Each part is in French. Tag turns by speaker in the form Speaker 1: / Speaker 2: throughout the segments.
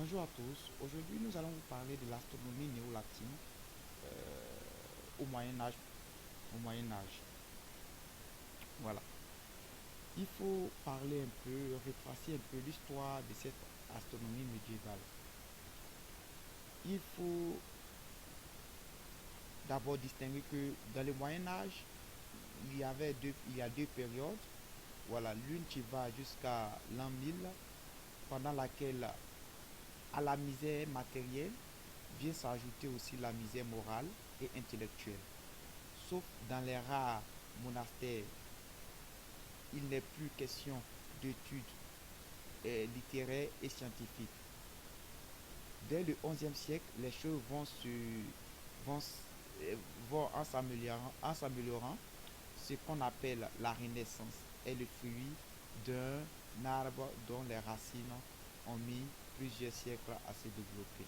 Speaker 1: Bonjour à tous. Aujourd'hui, nous allons vous parler de l'astronomie néo-latine au Moyen Âge. Au Moyen Âge. Voilà. Il faut parler un peu, retracer un peu l'histoire de cette astronomie médiévale. Il faut d'abord distinguer que dans le Moyen Âge, il y a deux périodes. Voilà, l'une qui va jusqu'à l'an 1000, pendant laquelle à la misère matérielle vient s'ajouter aussi la misère morale et intellectuelle. Sauf dans les rares monastères, il n'est plus question d'études littéraires et scientifiques. Dès le XIe siècle, les choses vont, euh, vont en s'améliorant. Ce qu'on appelle la Renaissance est le fruit d'un arbre dont les racines ont mis plusieurs siècles à se développer.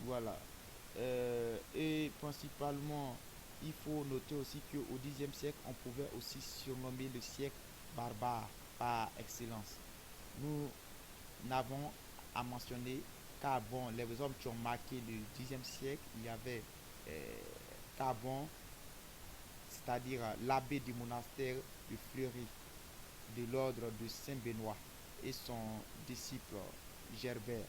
Speaker 1: Voilà. Et principalement, il faut noter aussi qu'au Xe siècle, on pouvait aussi surnommer le siècle barbare par excellence. Nous n'avons à mentionner qu'avant les hommes qui ont marqué le Xe siècle, il y avait euh, Carbon, c'est-à-dire l'abbé du monastère de Fleury de l'ordre de Saint-Benoît et son disciple Gerbert.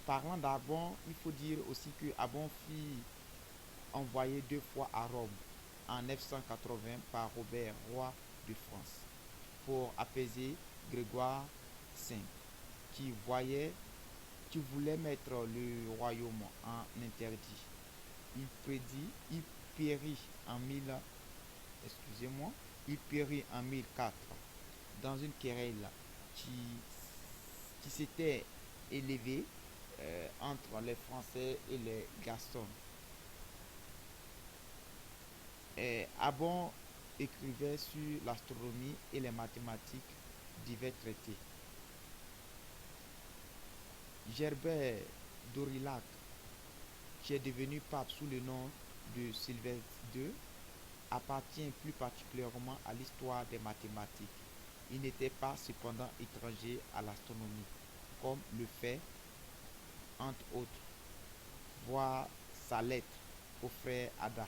Speaker 1: Parlant d'Arbon, il faut dire aussi que Arbon fut envoyé deux fois à Rome en 980 par Robert, roi de France, pour apaiser Grégoire V, qui voyait, qui voulait mettre le royaume en interdit. Il périt en 1000, excusez-moi, il périt en 1004 dans une querelle qui, qui s'était élevée entre les Français et les Gascons. Abon écrivait sur l'astronomie et les mathématiques divers traités. Gerbert d'Aurillac, qui est devenu pape sous le nom de Sylvestre II, appartient plus particulièrement à l'histoire des mathématiques. Il n'était pas cependant étranger à l'astronomie, comme le fait, entre autres, voir sa lettre au frère Ada.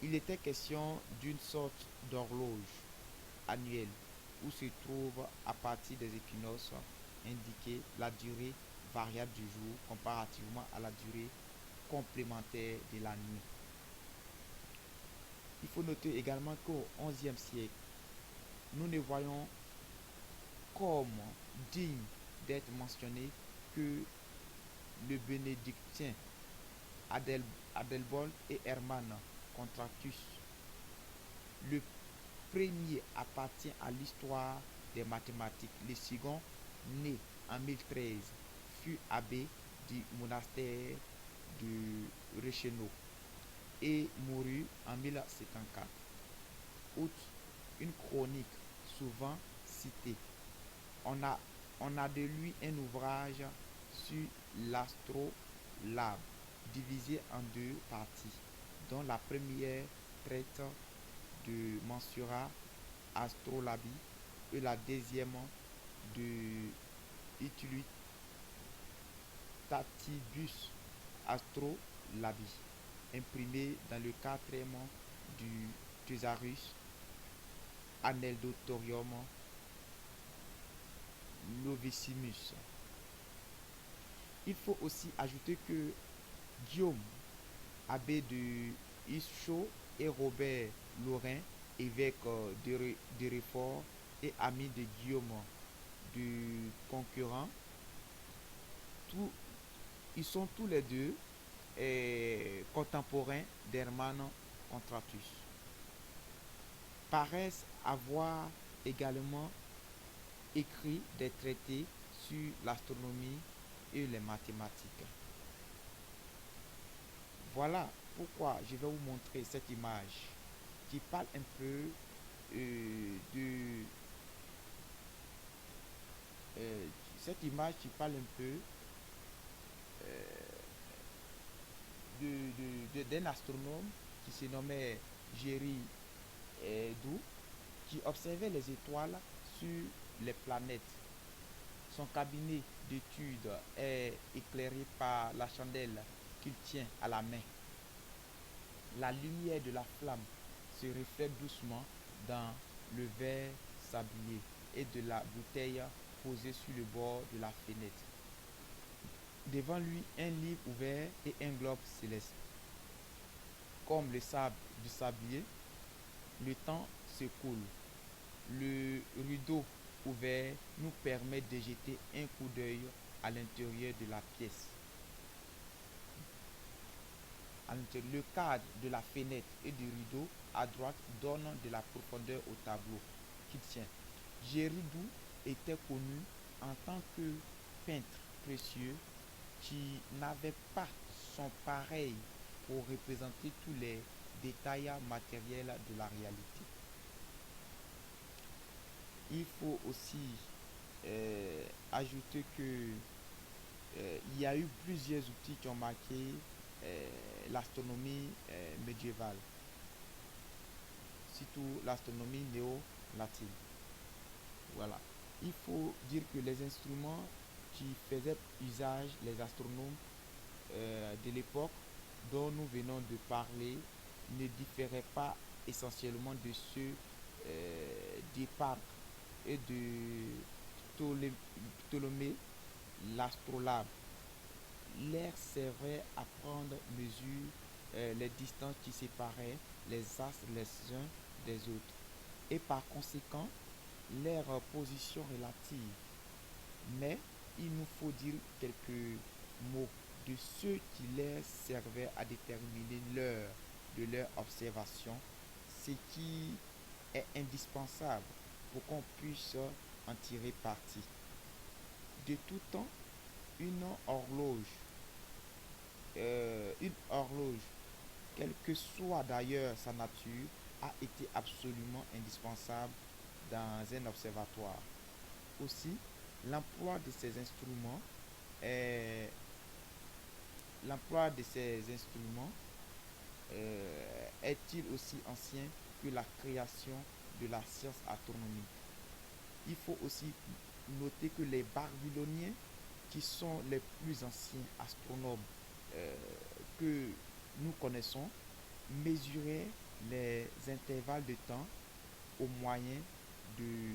Speaker 1: Il était question d'une sorte d'horloge annuelle où se trouve à partir des équinoxes indiquée la durée variable du jour comparativement à la durée complémentaire de la nuit. Il faut noter également qu'au XIe siècle, nous ne voyons comme digne d'être mentionné que le bénédictien Adel, Adelbold et Hermann Contractus. Le premier appartient à l'histoire des mathématiques. Le second, né en 1013, fut abbé du monastère de Reichenau et mourut en 1054. Outre une chronique souvent citée, on a, on a de lui un ouvrage sur l'astrolabe, divisé en deux parties, dont la première traite de mensurat astrolabie et la deuxième de Utilitativus astrolabie, imprimé dans le quatrième du Thesaurus Aneldotorium Novissimus. Il faut aussi ajouter que Guillaume, abbé de Ischot, et Robert Lorrain, évêque de Réfort et ami de Guillaume du concurrent, tout, ils sont tous les deux contemporains d'Hermann Contratus. Paraissent avoir également écrit des traités sur l'astronomie et les mathématiques. Voilà pourquoi je vais vous montrer cette image qui parle un peu de euh, cette image qui parle un peu d'un astronome qui se nommait Jerry Dou. qui observait les étoiles sur les planètes. Son cabinet d'études est éclairé par la chandelle qu'il tient à la main. La lumière de la flamme se reflète doucement dans le verre sablier et de la bouteille posée sur le bord de la fenêtre. Devant lui, un livre ouvert et un globe céleste. Comme le sable du sablier, le temps s'écoule. Le rideau ouvert nous permet de jeter un coup d'œil à l'intérieur de la pièce. Le cadre de la fenêtre et du rideau à droite donne de la profondeur au tableau qu'il tient. Géridou était connu en tant que peintre précieux qui n'avait pas son pareil pour représenter tous les détails matériels de la réalité. Il faut aussi ajouter que il y a eu plusieurs outils qui ont marqué l'astronomie médiévale, surtout l'astronomie néo-latine. Voilà. Il faut dire que les instruments qui faisaient usage les astronomes de l'époque dont nous venons de parler ne différaient pas essentiellement de ceux d'Hipparque et de Ptolémée l'astrolabe. L'air servait à prendre mesure les distances qui séparaient les astres les uns des autres et par conséquent leur position relative. Mais il nous faut dire quelques mots de ceux qui leur servaient à déterminer l'heure de leur observation, ce qui est indispensable pour qu'on puisse en tirer parti. De tout temps, une horloge, une horloge, quelle que soit d'ailleurs sa nature, a été absolument indispensable dans un observatoire. Aussi, l'emploi de ces instruments est, l'emploi de ces instruments est-il aussi ancien que la création de la science astronomique. Il faut aussi noter que les Babyloniens, qui sont les plus anciens astronomes euh, que nous connaissons, mesuraient les intervalles de temps au moyen de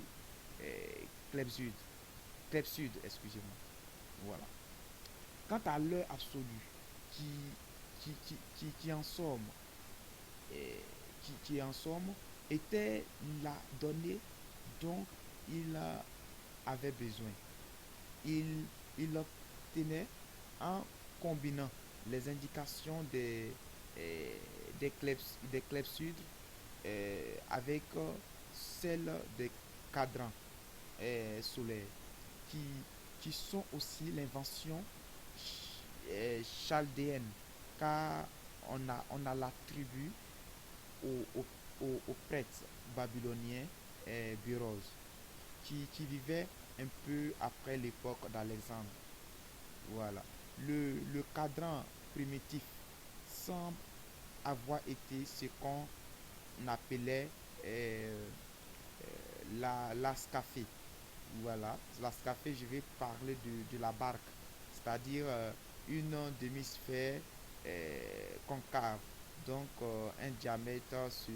Speaker 1: clepsyd. Clepsyd, excusez-moi. Voilà. Quant à l'heure absolue, qui, qui en somme, euh, qui en somme était la donnée dont il avait besoin. Il, il l'obtenait en combinant les indications euh, des clepsydes avec celles des cadrans solaires qui, qui sont aussi l'invention chaldéenne car on a l'attribut au, au prêtre babylonien Béroz qui vivait un peu après l'époque d'Alexandre. Voilà. Le cadran primitif semble avoir été ce qu'on appelait l'ascafé. Voilà, l'ascafé, je vais parler de la barque, c'est-à-dire une demi-sphère concave, donc un diamètre se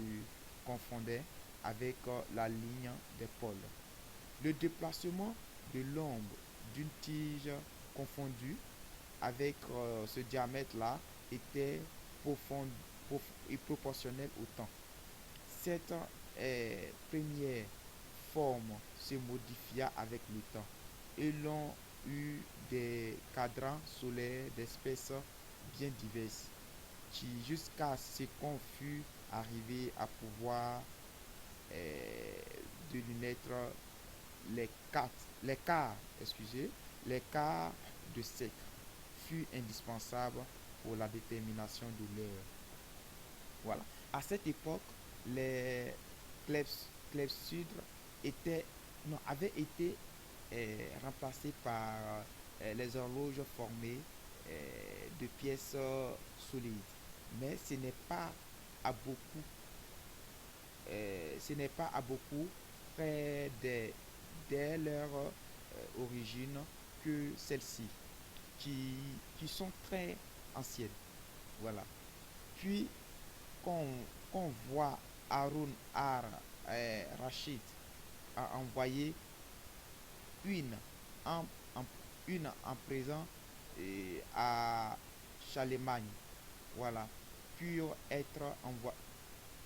Speaker 1: confondait avec la ligne des pôles. Le déplacement de l'ombre d'une tige confondue avec ce diamètre-là était profond, et proportionnel au temps. Cette première forme se modifia avec le temps et l'on eut des cadrans solaires d'espèces bien diverses qui jusqu'à ce qu'on fût arrivé à pouvoir euh, de lunettes les quatre, les quarts, excusez, les quarts de cercle fut indispensable pour la détermination de l'heure. Voilà. À cette époque, les clepsydres étaient, non, avaient été remplacés par les horloges formées de pièces solides. Mais ce n'est pas à beaucoup ce n'est pas à beaucoup près dès leur origine que celles-ci, qui, qui sont très anciennes. Voilà. Puis, quand, quand on voit Harun Rashid a envoyé une en, en- une en présent à Charlemagne, voilà, pour être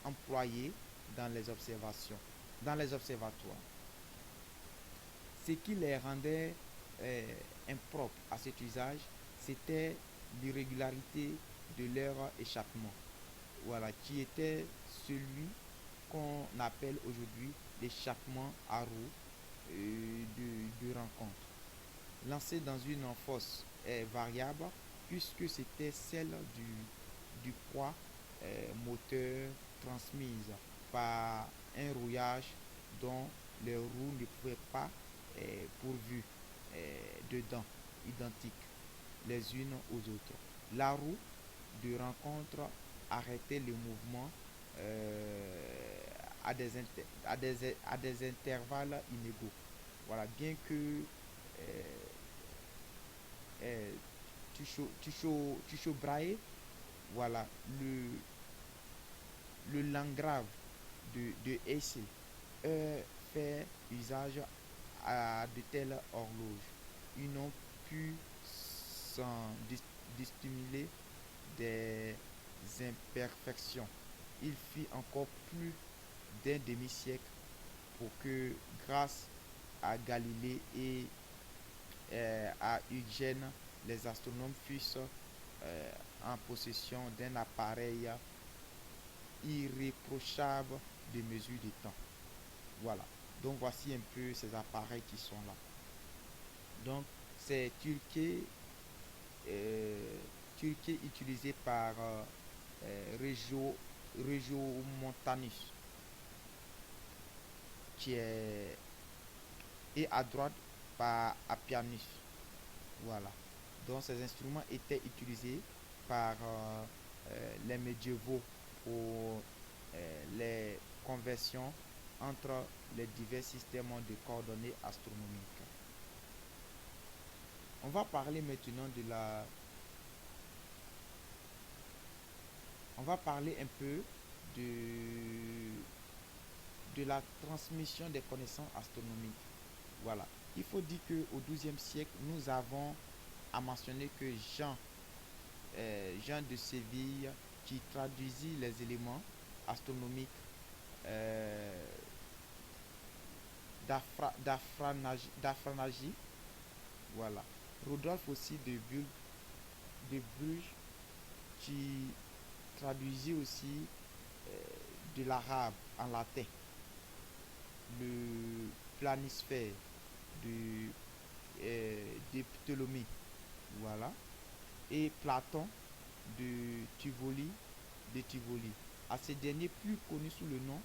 Speaker 1: employée dans les observations, dans les observatoires. Ce qui les rendait euh, impropres à cet usage, c'était l'irrégularité de leur échappement, voilà, qui était celui qu'on appelle aujourd'hui l'échappement à roue de rencontre. Lancé dans une fosse variable, puisque c'était celle du poids moteur transmise par un rouillage dont les roues ne pouvaient pas pourvu dedans, identiques les unes aux autres. La roue de rencontre arrêtait le mouvement à des intervalles inégaux. Voilà, bien que euh, Tycho Brahe, voilà, le Landgrave de Hesse fait usage à de telles horloges. Ils n'ont pu s'en dissimuler des imperfections. Il fit encore plus d'un demi-siècle pour que, grâce à Galilée et à Eugène, les astronomes fussent en possession d'un appareil irréprochable de mesure du temps. Voilà. Donc voici un peu ces appareils qui sont là. Donc c'est Turquie utilisé par Regio Montanus, qui est, et à droite par Appianus. Voilà. Donc ces instruments étaient utilisés par les médiévaux pour les conversions entre les divers systèmes de coordonnées astronomiques. On va parler maintenant on va parler un peu de, de la transmission des connaissances astronomiques. Voilà. Il faut dire qu'au XIIe siècle, nous avons à mentionner que Jean de Séville, qui traduisit les éléments astronomiques euh, d'Afranagie. Voilà. Rodolphe aussi de Bruges, qui traduisit aussi euh, de l'arabe en latin le planisphère de, de Ptolémée. Voilà. Et Platon de Tivoli. À ce dernier, plus connu sous le nom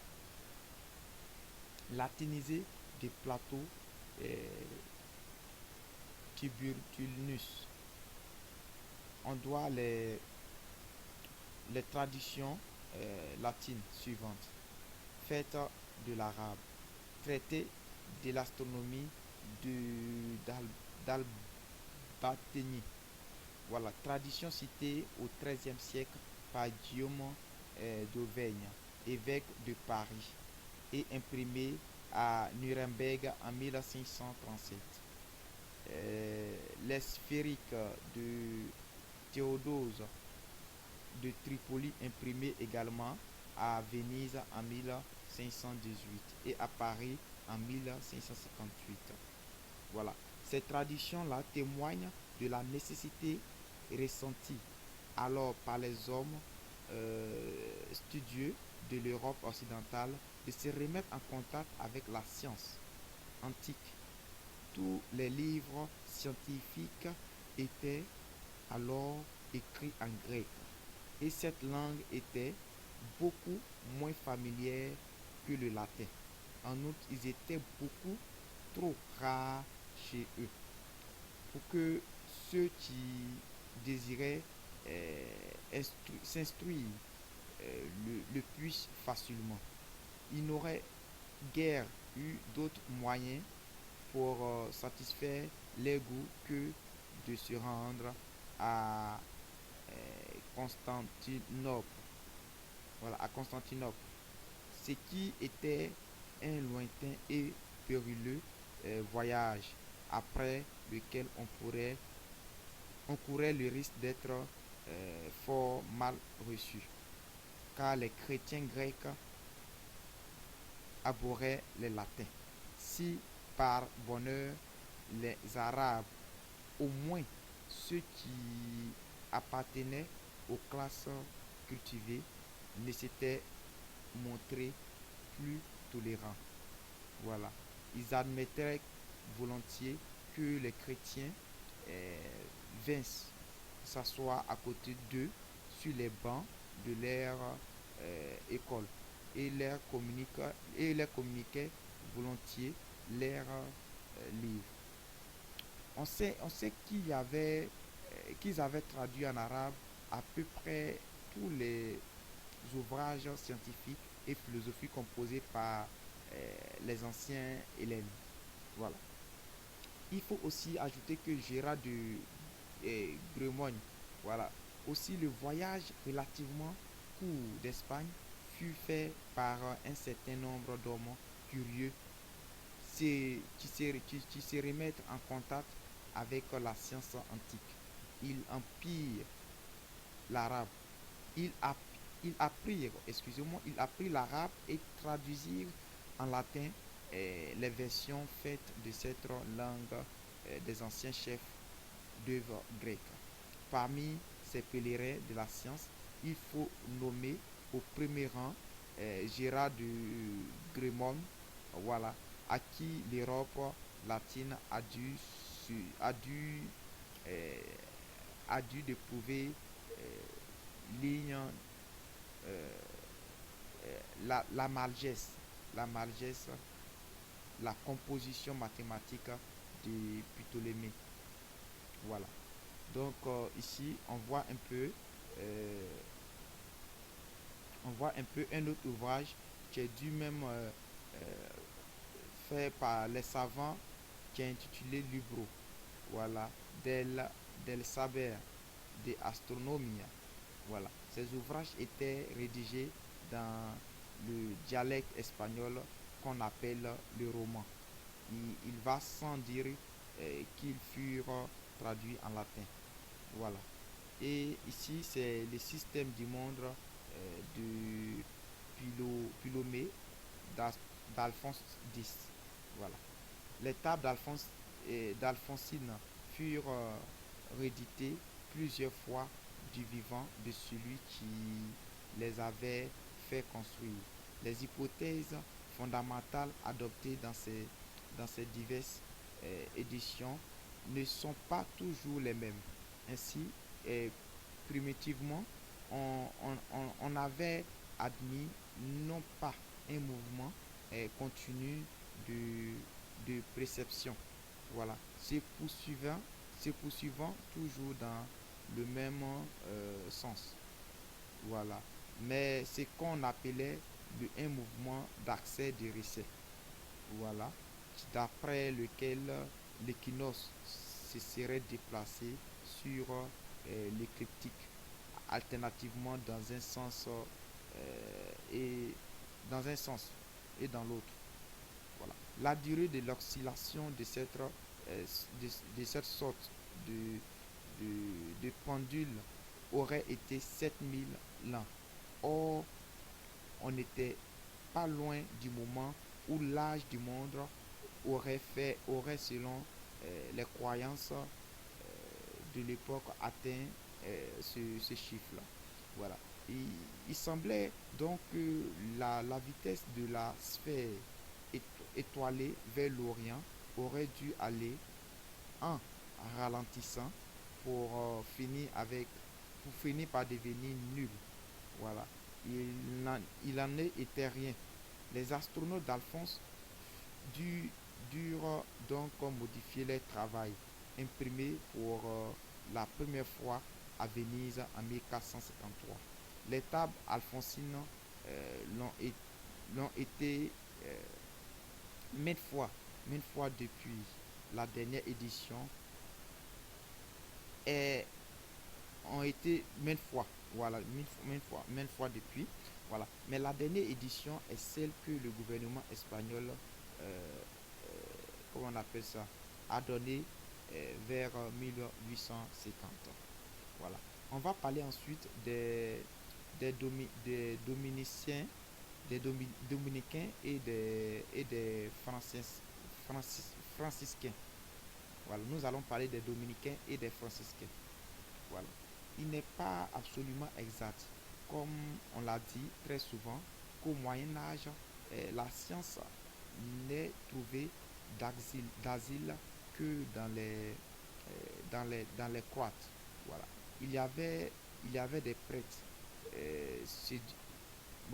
Speaker 1: latinisé de Plato Tiburtinus. On doit les traditions latines suivantes. Fête de l'arabe. Traité de l'astronomie d'Albateni. Voilà, tradition citée au XIIIe siècle par Guillaume d'Auvergne, évêque de Paris, et imprimée à Nuremberg en 1537. Les sphériques de Théodose de Tripoli, imprimées également à Venise en 1518 et à Paris en 1558. Voilà. Ces traditions-là témoignent de la nécessité ressentie alors par les hommes studieux de l'Europe occidentale de se remettre en contact avec la science antique. Tous les livres scientifiques étaient alors écrits en grec et cette langue était beaucoup moins familière que le latin. En outre, ils étaient beaucoup trop rares chez eux pour que ceux qui désiraient s'instruire le puissent facilement. il n'aurait guère eu d'autres moyens pour satisfaire les goûts que de se rendre à Constantinople. Voilà, à Constantinople. Ce qui était un lointain et périlleux voyage après lequel on courait le risque d'être fort mal reçu, car les chrétiens grecs abhorraient les latins. Si par bonheur les Arabes, au moins ceux qui appartenaient aux classes cultivées, ne s'étaient montrés plus tolérants. Voilà. Ils admettaient volontiers que les chrétiens euh, vinssent s'asseoir à côté d'eux sur les bancs de leur école et leur communiquaient volontiers leurs livres. On sait qu'ils avaient traduit en arabe à peu près tous les ouvrages scientifiques et philosophiques composés par les anciens Hélènes. Voilà. Il faut aussi ajouter que Gérard de Gremogne, voilà, aussi le voyage relativement court d'Espagne fut fait par un certain nombre d'hommes curieux qui se remettent en contact avec la science antique. Ils empirent l'arabe. Ils, app- ils apprirent, excusez-moi, ils apprirent l'arabe et traduisirent en latin les versions faites de cette langue des anciens chefs d'œuvre grecques. Parmi ces pèlerins de la science, il faut nommer au premier rang Gérard de Grémon, voilà, à qui l'Europe latine a dû, euh, a dû d'éprouver ligne la malgesse, la malgesse, la composition mathématique de Ptolémée. Voilà. Donc ici, euh, on voit un peu un autre ouvrage qui est du même fait par les savants qui est intitulé Libro. Voilà. Del saber de astronomia. Voilà. Ces ouvrages étaient rédigés dans le dialecte espagnol qu'on appelle le roman. Il va sans dire qu'ils furent traduits en latin. Voilà. Et ici, c'est le système du monde de Pilomé d'Alphonse X. Voilà. Les tables d'Alphonsine furent rééditées plusieurs fois du vivant de celui qui les avait fait construire. Les hypothèses fondamentales adoptées dans ces diverses éditions ne sont pas toujours les mêmes. Ainsi, eh, primitivement, on avait admis non pas un mouvement continu de, de préception. Voilà. C'est poursuivant toujours dans le même sens. Voilà. Mais c'est qu'on appelait un mouvement d'accès de recette. Voilà. D'après lequel l'équinoxe se serait déplacé sur l'écliptique, alternativement dans un sens et dans un sens et dans l'autre. Voilà. La durée de l'oscillation de cette sorte de, de pendule aurait été 7 000 ans. Or, on n'était pas loin du moment où l'âge du monde aurait selon les croyances de l'époque atteint ce chiffre-là. Voilà. Il, il semblait donc que la vitesse de la sphère étoilée vers l'Orient aurait dû aller en ralentissant pour pour finir par devenir nul. Voilà. Il en était rien. Les astronautes d'Alphonse du, durent donc modifier leur travail, imprimé pour la première fois à Venise en 1453. Les tables alphonsines l'ont l'ont été euh, maintes fois depuis la dernière édition et ont été maintes fois, voilà, maintes fois depuis, voilà. Mais la dernière édition est celle que le gouvernement espagnol, comment on appelle ça, a donnée vers 1850. Voilà. On va parler ensuite des dominiciens, dominicains et des franciscains. Voilà, nous allons parler des dominicains et des franciscains. Voilà. Il n'est pas absolument exact, comme on l'a dit très souvent, qu'au Moyen Âge, la science n'est trouvée d'asile que dans les croîtes. Voilà. Il y avait, il y avait des prêtres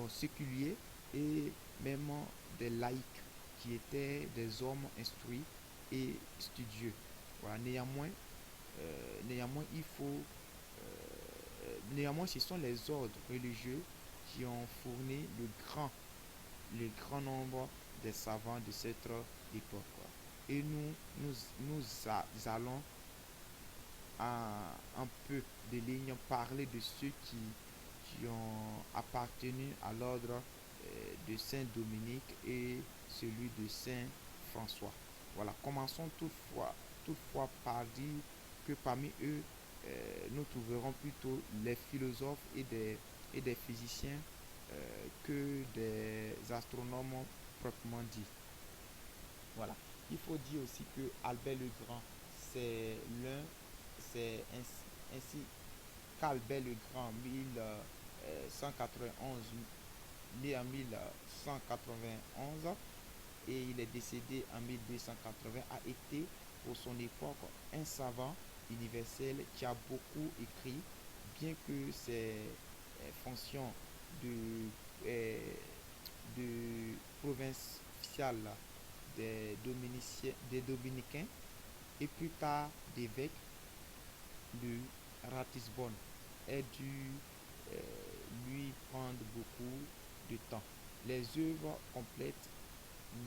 Speaker 1: séculiers et même des laïcs qui étaient des hommes instruits et studieux. Voilà. Néanmoins, néanmoins, ce sont les ordres religieux qui ont fourni le grand nombre des savants de cette époque. Et nous allons un peu de lignes parler de ceux qui ont appartenu à l'ordre de Saint Dominique et celui de Saint François. Voilà, commençons toutefois par dire que parmi eux, nous trouverons plutôt les philosophes et des physiciens que des astronomes proprement dit. Voilà. Il faut dire aussi que Albert le Grand, c'est l'un, c'est ainsi qu'Albert le Grand, 1191, né en 1191 et il est décédé en 1280, a été pour son époque un savant universel qui a beaucoup écrit, bien que ses fonctions de, euh, de provincial des dominicains et plus tard d'évêque de Ratisbonne ait dû euh, lui prendre beaucoup de temps. Les œuvres complètes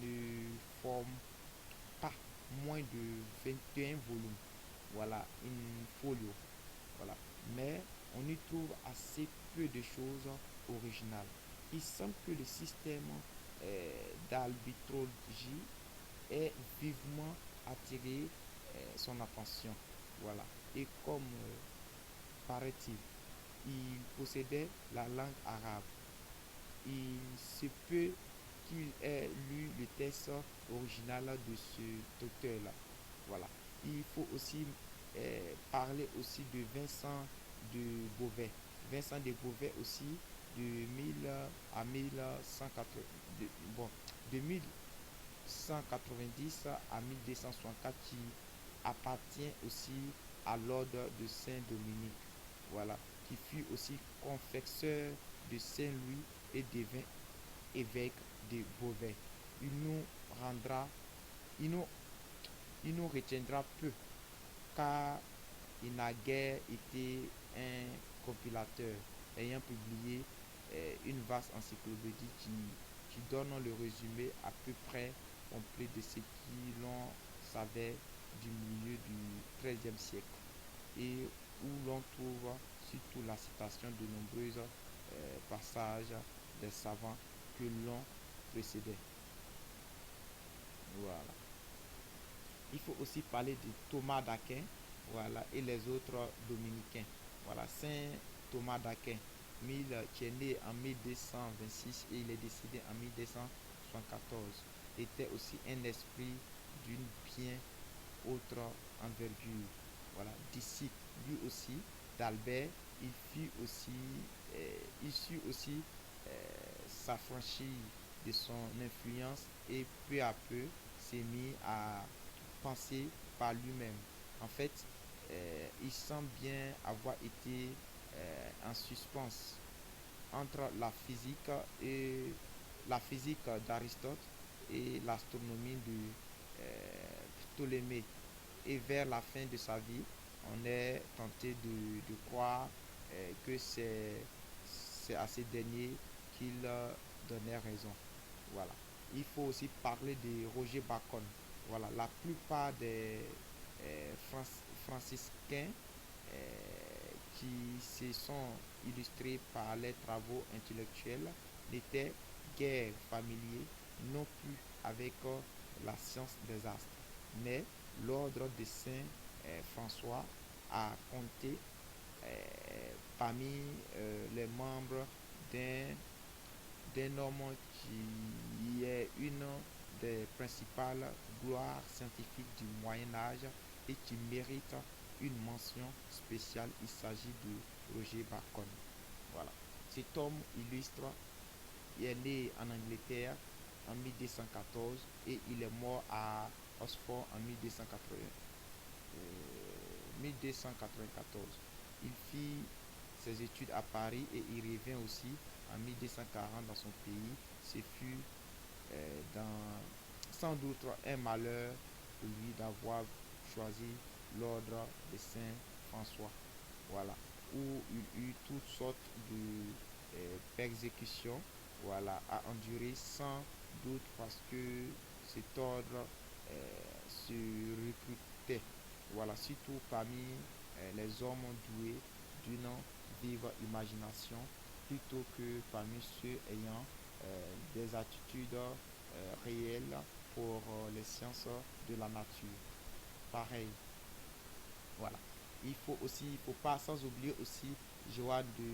Speaker 1: ne forment pas moins de 21 volumes. Voilà, une folio. Voilà. Mais on y trouve assez peu de choses originales. Il semble que le système d'arbitrologie ait vivement attiré son attention. Voilà. Et comme paraît-il, il possédait la langue arabe. Il se peut qu'il ait lu le texte original de ce auteur-là. Voilà. Il faut aussi parler aussi de Vincent de Beauvais. Vincent de Beauvais aussi de 1000 à 1180, bon, de 1190 à 1264 qui appartient aussi à l'ordre de Saint-Dominique. Voilà, qui fut aussi confesseur de Saint-Louis et devint évêque de Beauvais. Il nous rendra, il nous, il nous retiendra peu car il n'a guère été un compilateur ayant publié une vaste encyclopédie qui donne le résumé à peu près complet de ce qui l'on savait du milieu du XIIIe siècle et où l'on trouve surtout la citation de nombreux passages des savants que l'on précédait. Voilà. Il faut aussi parler de Thomas d'Aquin, voilà, et les autres dominicains. Voilà, Saint Thomas d'Aquin, qui est né en 1226 et il est décédé en 1274, était aussi un esprit d'une bien autre envergure. Voilà, disciple lui aussi d'Albert, il fut aussi, il sut aussi s'affranchir de son influence et peu à peu s'est mis à penser par lui-même. En fait, il semble bien avoir été en suspens entre et la physique d'Aristote et l'astronomie de Ptolémée. Et vers la fin de sa vie, on est tenté de croire que c'est à ces derniers qu'il donnait raison. Voilà. Il faut aussi parler de Roger Bacon. Voilà. La plupart des franciscains qui se sont illustrés par les travaux intellectuels n'étaient guère familiers non plus avec la science des astres. Mais l'ordre de Saint François a compté parmi les membres d'un homme qui est une des principales gloires scientifiques du Moyen Âge et qui mérite une mention spéciale. Il s'agit de Roger Bacon. Voilà. Cet homme illustre, il est né en Angleterre en 1214 et il est mort à Oxford en 1294. Il fit ses études à Paris et il revint aussi en 1240 dans son pays. Ce fut sans doute un malheur pour lui d'avoir choisi l'ordre de Saint François. Voilà, où il eut toutes sortes de persécutions, voilà, à endurer sans doute parce que cet ordre se recrutait, voilà, surtout parmi les hommes doués d'une vive imagination plutôt que parmi ceux ayant des attitudes réelles pour les sciences de la nature. Pareil, voilà. Il faut pas sans oublier aussi Joan de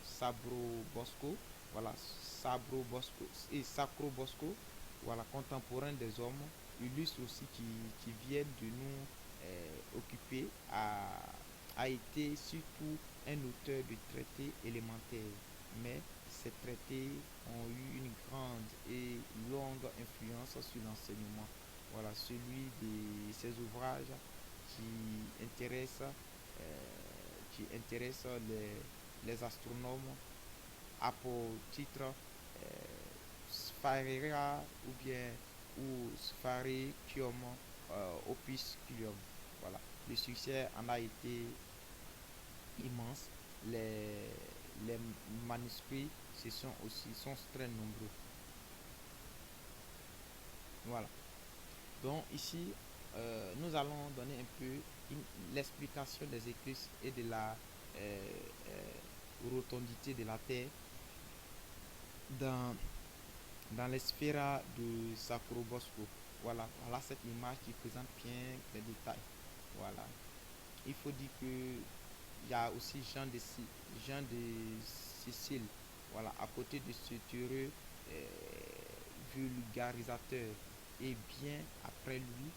Speaker 1: Sabro Bosco, voilà, Sabro Bosco et Sacro Bosco, voilà, contemporain des hommes, illustre aussi qui viennent de nous occuper, a été surtout un auteur de traités élémentaires, mais ces traités ont eu une grande et longue influence sur l'enseignement. Voilà, celui de ces ouvrages qui intéresse, les astronomes a pour titre Sphaera ou bien ou Spharicium Opusculum. Voilà. Le succès en a été immense. Les manuscrits sont très nombreux. Voilà. Donc ici, nous allons donner un peu l'explication des éclipses et de la rotondité de la Terre dans, dans les sphères de Sacrobosco. Voilà, voilà cette image qui présente bien les détails. Voilà. Il faut dire que il y a aussi Jean de Sicile. Voilà, à côté de ce heureux euh, vulgarisateur et bien après lui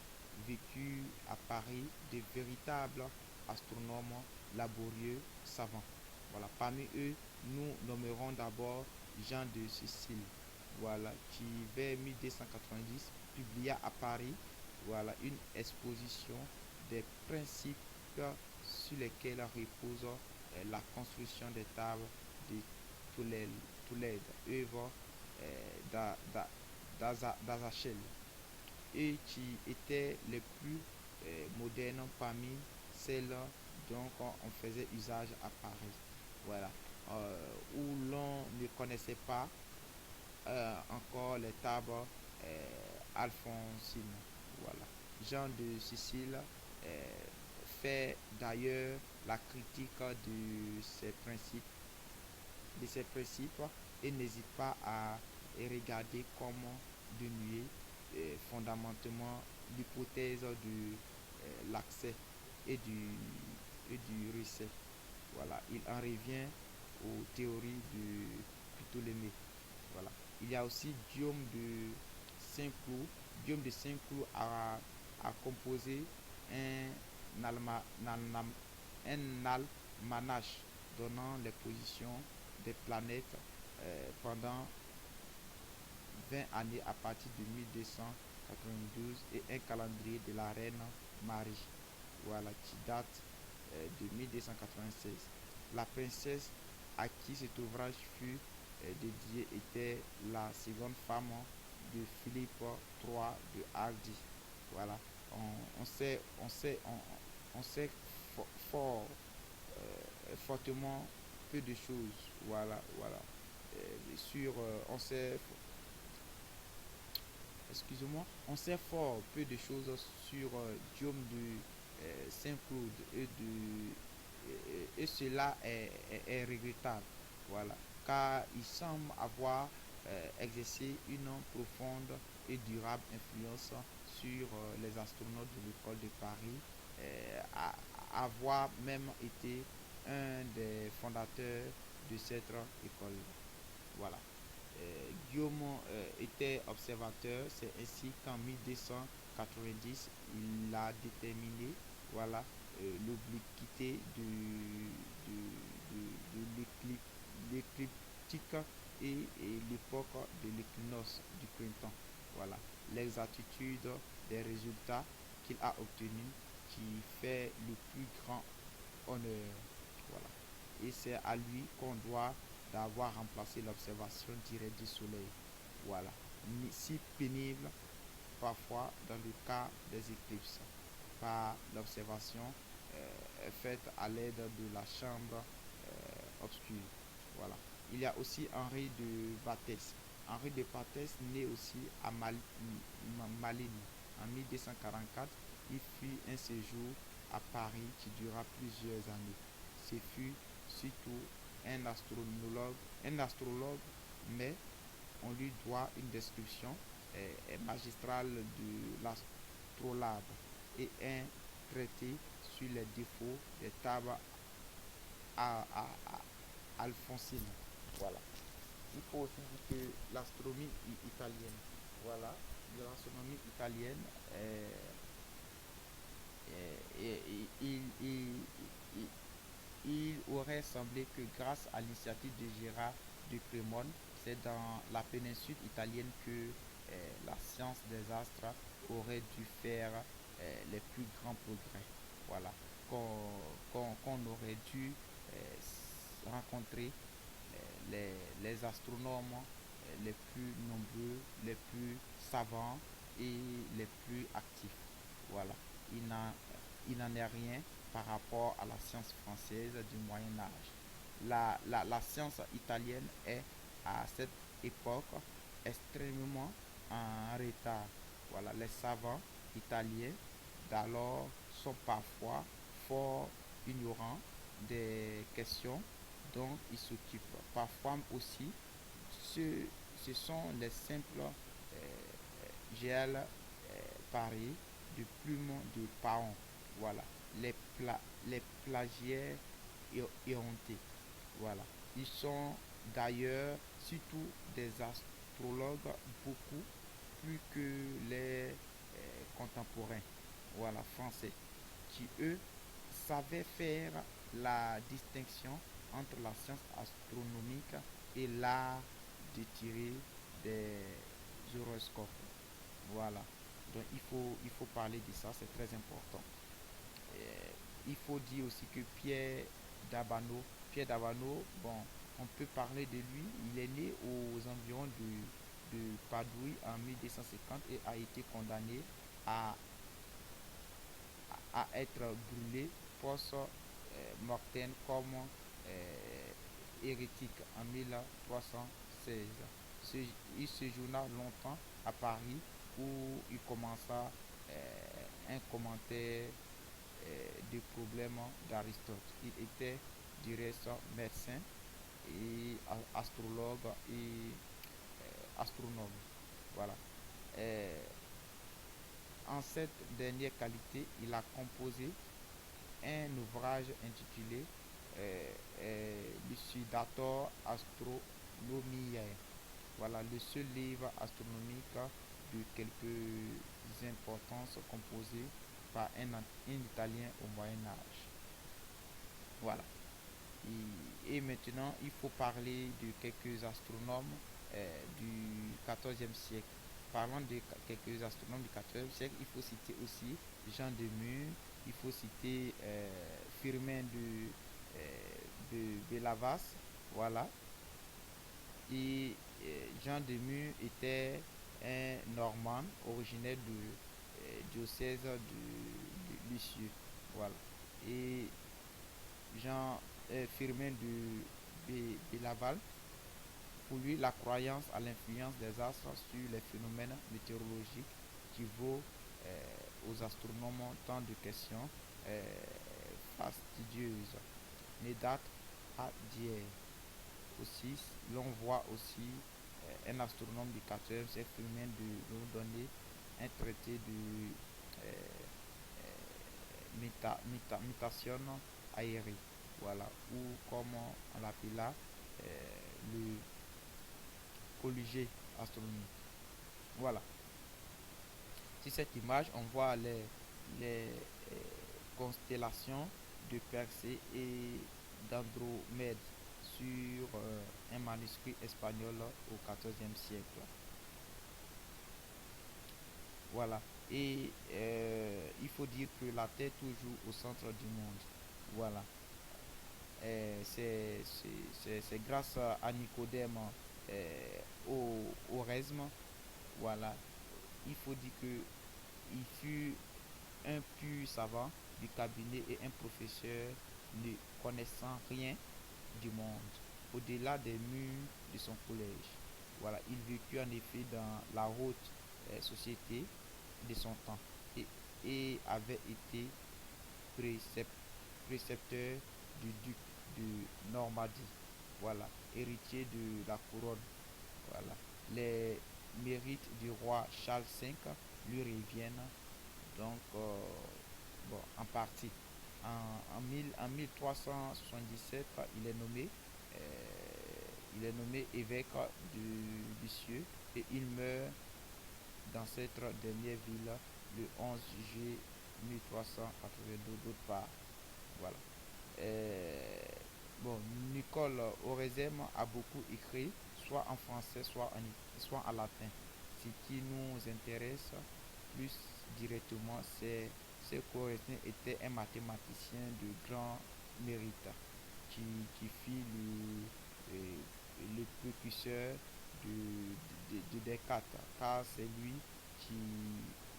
Speaker 1: vécu à Paris de véritables astronomes laborieux savants. Voilà, parmi eux, nous nommerons d'abord Jean de Sicile, voilà, qui vers 1290 publia à Paris, voilà, une exposition des principes sur lesquels repose la construction des tables de Tolède, œuvre d'Azachel, et qui étaient les plus modernes parmi celles dont on faisait usage à Paris. Voilà. Où l'on ne connaissait pas encore les tables alphonsines. Voilà. Jean de Sicile euh, fait d'ailleurs la critique de ces principes et n'hésite pas à regarder comme dénuer fondamentalement l'hypothèse de l'accès et du recès. Voilà, il en revient aux théories de Ptolémée. Voilà. Il y a aussi Saint-Cloud. Guillaume de Saint-Cloud a composé un, alma, un almanach donnant les positions des planètes pendant 20 années à partir de 1292 et un calendrier de la reine Marie, voilà, qui date de 1296. La princesse à qui cet ouvrage fut dédié était la seconde femme de Philippe III de Hardy. Voilà, on sait fort, fortement peu de choses. Voilà, voilà. Sur, on sait excusez-moi, on sait fort peu de choses sur Guillaume de Saint-Claude et cela est regrettable. Voilà, car il semble avoir exercé une profonde et durable influence sur les astronautes de l'école de Paris, avoir même été un des fondateurs de cette école. Voilà. Guillaume était observateur, c'est ainsi qu'en 1290, il a déterminé voilà, l'obliquité de l'écliptique et l'époque de l'équinoxe du printemps. Voilà, l'exactitude des résultats qu'il a obtenus qui fait le plus grand honneur. Voilà. Et c'est à lui qu'on doit d'avoir remplacé l'observation directe du soleil. Voilà. Si pénible parfois dans le cas des éclipses, par l'observation faite à l'aide de la chambre obscure. Voilà. Il y a aussi Henri de Bathès. Henri de Bathès, né aussi à Malines en 1244, il fit un séjour à Paris qui dura plusieurs années. Ce fut surtout un astrologue, mais on lui doit une description magistrale de l'astrolabe et un traité sur les défauts des tables alphonsines. Voilà. Il faut aussi dire que l'astronomie italienne, voilà, l'astronomie italienne, il, il aurait semblé que grâce à l'initiative de Gérard de Crémone, c'est dans la péninsule italienne que la science des astres aurait dû faire les plus grands progrès. Voilà, qu'on aurait dû rencontrer les astronomes les plus nombreux, les plus savants et les plus actifs. Voilà, il n'en, il n'en est rien par rapport à la science française du Moyen Âge. La science italienne est à cette époque extrêmement en retard. Voilà, les savants italiens d'alors sont parfois fort ignorants des questions dont ils s'occupent. Parfois aussi, ce, ce sont les simples gels parés de plumes de paon. Voilà, les plagiaires éhontés. Voilà, ils sont d'ailleurs surtout des astrologues beaucoup plus que les contemporains, voilà, français, qui eux savaient faire la distinction entre la science astronomique et l'art de tirer des horoscopes. Voilà. Donc il faut parler de ça, c'est très important. Il faut dire aussi que Pierre Dabano, bon, on peut parler de lui. Il est né aux environs de Padoue en 1250 et a été condamné à, à être brûlé post mortem comme hérétique en 1316. Il séjourna longtemps à Paris où il commença un commentaire des problèmes d'Aristote. Il était du reste médecin et astrologue et astronome. Voilà. Euh, en cette dernière qualité, il a composé un ouvrage intitulé Lucidator Astronomiae. Voilà, le seul livre astronomique de quelques importances composé par un Italien au Moyen Âge. Voilà. Et maintenant, il faut parler de quelques astronomes du XIVe siècle. Parlant de quelques astronomes du XIVe siècle, il faut citer aussi Jean de Mur, il faut citer Firmin de Belavas, voilà. Et Jean de Mur était un Normand originaire du diocèse de Lisieux, voilà. Et Jean Firmin de Laval Pour lui, la croyance à l'influence des astres sur les phénomènes météorologiques qui vaut aux astronomes tant de questions euh, fastidieuses ne date pas d'hier. Aussi, l'on voit aussi un astronome du 14e siècle féminin de nous donner un traité de mutation aérienne. Voilà, ou comme on l'appelle là, le colligé astronomique. Voilà. Sur cette image, on voit les constellations de Persée et d'Andromède sur un manuscrit espagnol au XIVe siècle. Voilà. Et il faut dire que la Terre est toujours au centre du monde. Voilà. C'est grâce à Nicodème au Resme. Voilà. Il faut dire que il fut un pur savant du cabinet et un professeur ne connaissant rien du monde, au-delà des murs de son collège. Voilà, il vécut en effet dans la haute société de son temps et, et avait été précepteur du duc de Normandie. Voilà, héritier de la couronne. Voilà, les mérites du roi Charles V lui reviennent donc bon, en partie. En 1377, il est nommé évêque de Lisieux et il meurt dans cette dernière ville le 11 juillet 1382 d'autre part. Voilà. Euh, bon, Nicole Orezem a beaucoup écrit, soit en français, soit en latin. Ce qui nous intéresse plus directement, c'est ce qu'Orezem était un mathématicien de grand mérite qui, qui le précurseur de Descartes, car c'est lui qui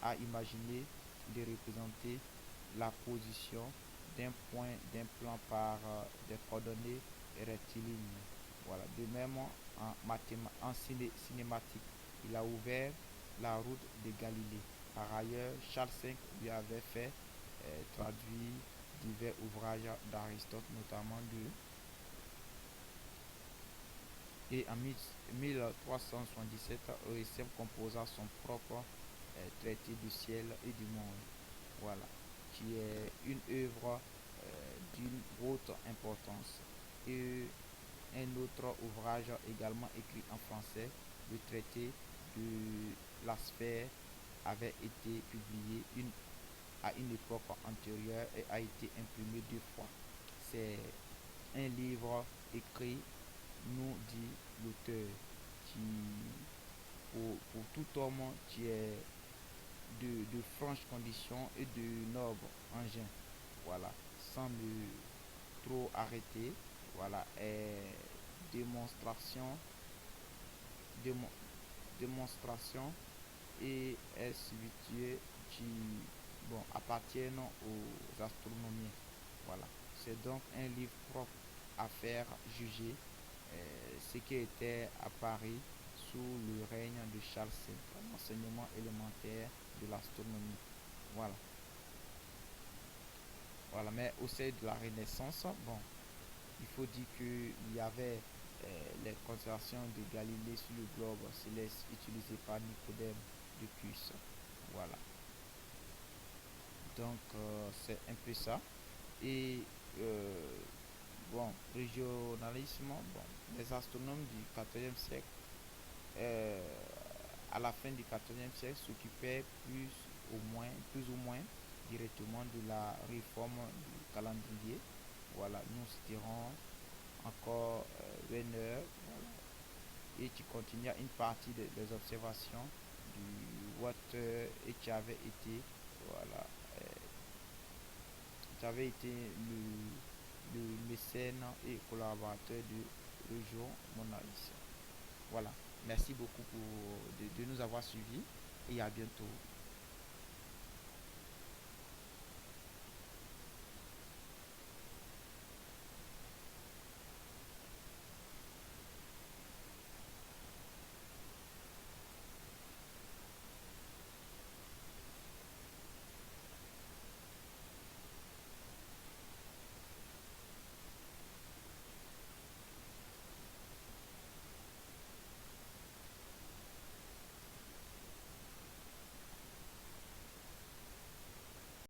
Speaker 1: a imaginé de représenter la position d'un point d'un plan par des coordonnées rectilignes. Voilà. De même, cinématique, il a ouvert la route de Galilée. Par ailleurs, Charles V lui avait fait traduire divers ouvrages d'Aristote, notamment de et en 1377, Eurythème composa son propre traité du ciel et du monde, voilà, qui est une œuvre d'une haute importance. Et un autre ouvrage également écrit en français, le traité de la sphère, avait été publié à une époque antérieure et a été imprimé deux fois. C'est un livre écrit, nous dit l'auteur, qui, pour tout homme qui est de franches conditions et de noble engin, voilà, sans me trop arrêter, voilà, est démonstration, démo- démonstration et est substitué qui bon, appartiennent aux astronomies. Voilà. C'est donc un livre propre à faire juger ce qui était à Paris sous le règne de Charles V, l'enseignement élémentaire de l'astronomie. Voilà. Voilà. Mais au sein de la Renaissance, bon, il faut dire qu'il y avait les constellations de Galilée sur le globe céleste utilisées par Nicodème de Puce. Voilà. Donc c'est un peu ça. Et bon, régionalisme, bon, les astronomes du 14e siècle, euh, à la fin du 14e siècle, s'occupaient plus ou moins directement de la réforme du calendrier. Voilà, nous citerons encore Wenner, voilà, et qui continua une partie des observations du Water et qui avait été, voilà, qui avait été le mécène et collaborateur de Région Monalis. Voilà. Merci beaucoup de nous avoir suivis et à bientôt.